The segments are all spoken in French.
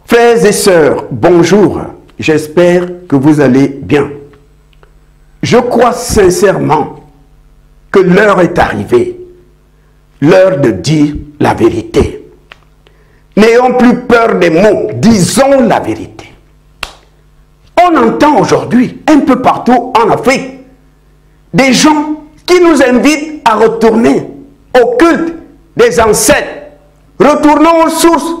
Frères et sœurs, bonjour. J'espère que vous allez bien. Je crois sincèrement que l'heure est arrivée. L'heure de dire la vérité. N'ayons plus peur des mots, disons la vérité. On entend aujourd'hui, un peu partout en Afrique, des gens qui nous invitent à retourner au culte des ancêtres. Retournons aux sources,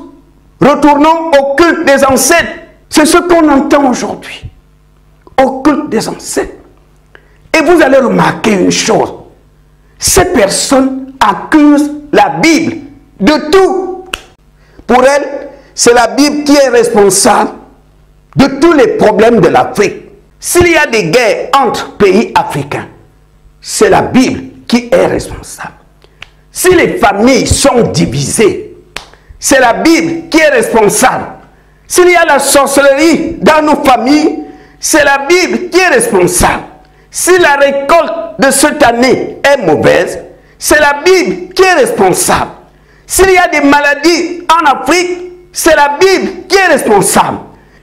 retournons au culte des ancêtres. C'est ce qu'on entend aujourd'hui, au culte des ancêtres. Et vous allez remarquer une chose, ces personnes accusent la Bible de tout. Pour elles, c'est la Bible qui est responsable de tous les problèmes de l'Afrique. S'il y a des guerres entre pays africains, c'est la Bible qui est responsable. Si les familles sont divisées, c'est la Bible qui est responsable. S'il y a la sorcellerie dans nos familles, c'est la Bible qui est responsable. Si la récolte de cette année est mauvaise, c'est la Bible qui est responsable. S'il y a des maladies en Afrique, c'est la Bible qui est responsable.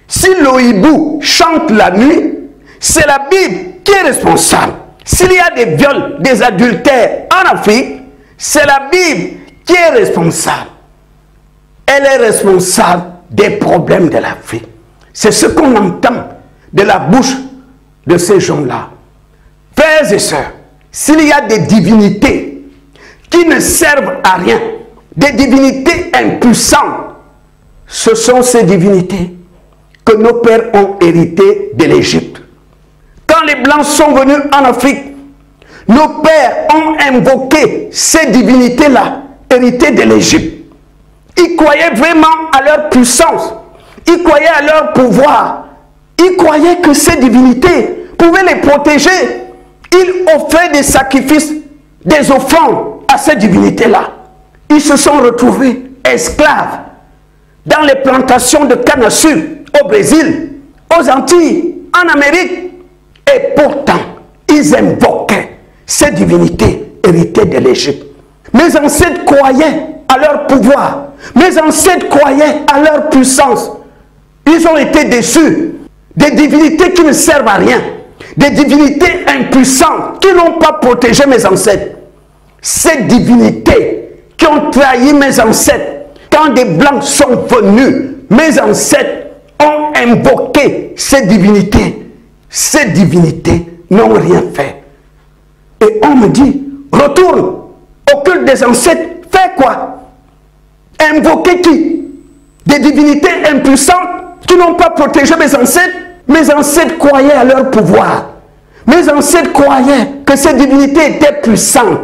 Si l'Ohibou chante la nuit, c'est la Bible qui est responsable. S'il y a des viols, des adultères en Afrique, c'est la Bible qui est responsable. Elle est responsable des problèmes de l'Afrique. C'est ce qu'on entend de la bouche de ces gens-là. Frères et sœurs, s'il y a des divinités qui ne servent à rien, des divinités impuissantes, ce sont ces divinités que nos pères ont héritées de l'Égypte. Quand les Blancs sont venus en Afrique, nos pères ont invoqué ces divinités-là, héritées de l'Égypte. Ils croyaient vraiment à leur puissance, ils croyaient à leur pouvoir, ils croyaient que ces divinités pouvaient les protéger. Ils offraient des sacrifices, des offrandes à ces divinités-là. Ils se sont retrouvés esclaves dans les plantations de canne à sucre au Brésil, aux Antilles, en Amérique. Et pourtant, ils invoquaient ces divinités héritées de l'Égypte. Mes ancêtres croyaient à leur pouvoir. Mes ancêtres croyaient à leur puissance. Ils ont été déçus. Des divinités qui ne servent à rien. Des divinités impuissantes qui n'ont pas protégé mes ancêtres. Ces divinités qui ont trahi mes ancêtres. Quand des Blancs sont venus, mes ancêtres ont invoqué ces divinités. Ces divinités n'ont rien fait. Et on me dit, retourne au culte des ancêtres. Fais quoi? Invoquer qui? Des divinités impuissantes qui n'ont pas protégé mes ancêtres. Mes ancêtres croyaient à leur pouvoir. Mes ancêtres croyaient que ces divinités étaient puissantes,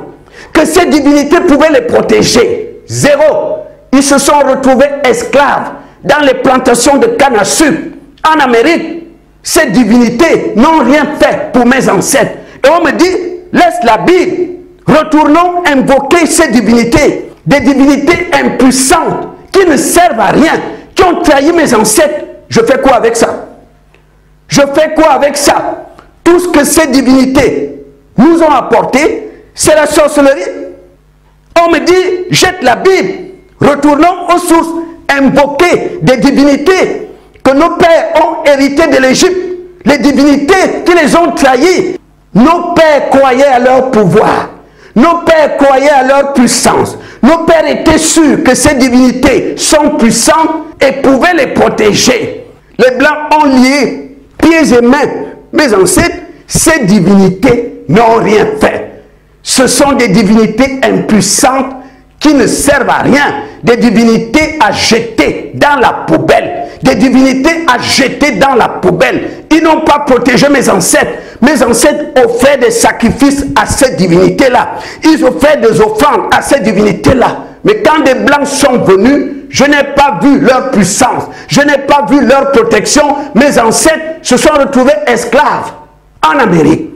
que ces divinités pouvaient les protéger. Zéro. Ils se sont retrouvés esclaves dans les plantations de canne à sucre en Amérique. Ces divinités n'ont rien fait pour mes ancêtres. Et on me dit, laisse la Bible. Retournons invoquer ces divinités. Des divinités impuissantes qui ne servent à rien, qui ont trahi mes ancêtres. Je fais quoi avec ça? Je fais quoi avec ça? Tout ce que ces divinités nous ont apporté, c'est la sorcellerie. On me dit, jette la Bible. Retournons aux sources. Invoquer des divinités que nos pères ont héritées de l'Égypte. Les divinités qui les ont trahis. Nos pères croyaient à leur pouvoir. Nos pères croyaient à leur puissance. Nos pères étaient sûrs que ces divinités sont puissantes et pouvaient les protéger. Les Blancs ont lié pieds et mains mes ancêtres. Ces divinités n'ont rien fait. Ce sont des divinités impuissantes qui ne servent à rien. Des divinités à jeter dans la poubelle. Des divinités à jeter dans la poubelle. Ils n'ont pas protégé mes ancêtres. Mes ancêtres offraient des sacrifices à ces divinités-là. Ils offraient des offrandes à ces divinités-là. Mais quand des Blancs sont venus, je n'ai pas vu leur puissance. Je n'ai pas vu leur protection. Mes ancêtres se sont retrouvés esclaves en Amérique.